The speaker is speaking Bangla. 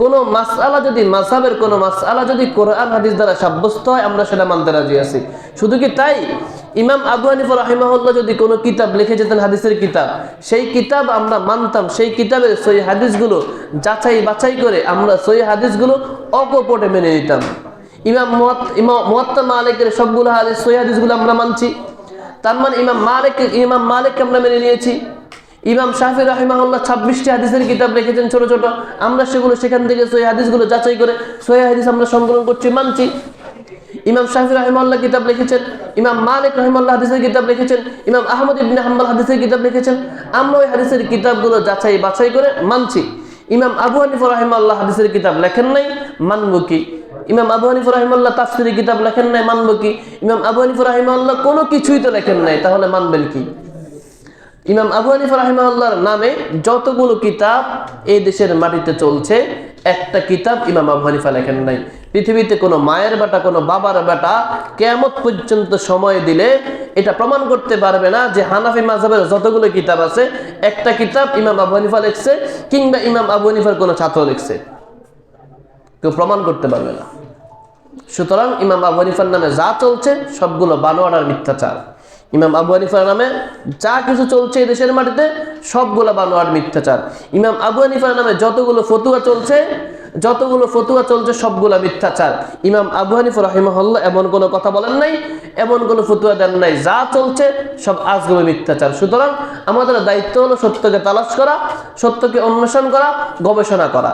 কোনো মাসআলা যদি মাযহাবের কোনো মাসআলা যদি কোরআন হাদিস দ্বারা সাব্যস্ত হয় আমরা সেটা মানতে রাজি আছি। শুধু কি তাই, ইমাম আবু হানিফা রাহিমাহুল্লাহ যদি কোনো কিতাব লিখে যেতেন হাদিসের কিতাব, সেই কিতাব আমরা মানতাম, সেই কিতাবের সহিহ হাদিসগুলো যাচাই বাছাই করে আমরা সহিহ হাদিসগুলো অকপটে মেনে নিতাম। ইমাম মুয়াত্তা মালিকের সবগুলো হাদিস সহিহ হাদিসগুলো আমরা মানছি, তার মানে ইমাম মালিককে আমরা মেনে নিয়েছি। ইমাম শাফি রাহিমাহুল্লাহ 26টি হাদিসের কিতাব লিখেছেন ছোট ছোট, আমরা সেখান থেকে সহিহ হাদিসগুলো যাচাই করে সহিহ হাদিস আমরা সংকলন করছি, মানছি। ইমাম শাফি রাহিমাহুল্লাহ কিতাব লিখেছেন, ইমাম মালিক রাহিমাহুল্লাহ হাদিসের কিতাব লিখেছেন, ইমাম আহমদ ইবনে হাম্বল হাদিসের কিতাব লিখেছেন, আমরা ওই হাদিসের কিতাবগুলো যাচাই বাছাই করে মানছি। ইমাম আবু হানিফা রাহিমাহুল্লাহ হাদিসের কিতাব লেখেন নাই, মানবো কি? ইমাম আবু হানিফা রাহিমাহুল্লাহ তাফসীরের কিতাব লেখেন নাই, মানবো কি? ইমাম আবু হানিফা রাহিমাহুল্লাহ কোনো কিছুই তো লেখেন নাই, তাহলে মানবেন কি? ইমাম আবু হানিফা রাহিমাহুল্লাহর নামে যতগুলো কিতাব এই দেশের মাটিতে চলছে, একটা কিতাব ইমাম আবু হানিফা লেখেন নাই। পৃথিবীতে কোনো মায়ের বেটা, কোনো বাবার বেটা কিয়ামত পর্যন্ত সময় দিলে এটা প্রমাণ করতে পারবে না যে হানাফি মাযহাবের যতগুলো কিতাব আছে একটা কিতাব ইমাম আবু হানিফা লিখছে কিংবা ইমাম আবু হানিফার কোনো ছাত্র লিখছে, কেউ প্রমাণ করতে পারবে না। সুতরাং ইমাম আবু হানিফার নামে যা চলছে সবগুলো বানোয়াট আর মিথ্যাচার। ইমাম আবু হানিফার নামে যা কিছু চলছে এই দেশের মাটিতে সবগুলো বানোয়াট মিথ্যাচার। ইমাম আবু হানিফার নামে যতগুলো ফতুয়া চলছে সবগুলো মিথ্যাচার। ইমাম আবু হানিফা রাহিমাহুল্লাহ এমন কোনো কথা বলেন নাই, এমন কোনো ফতুয়া দেন নাই, যা চলছে সব আজগবি মিথ্যাচার। সুতরাং আমাদের দায়িত্ব হলো সত্যকে তালাশ করা, সত্যকে অন্বেষণ করা, গবেষণা করা।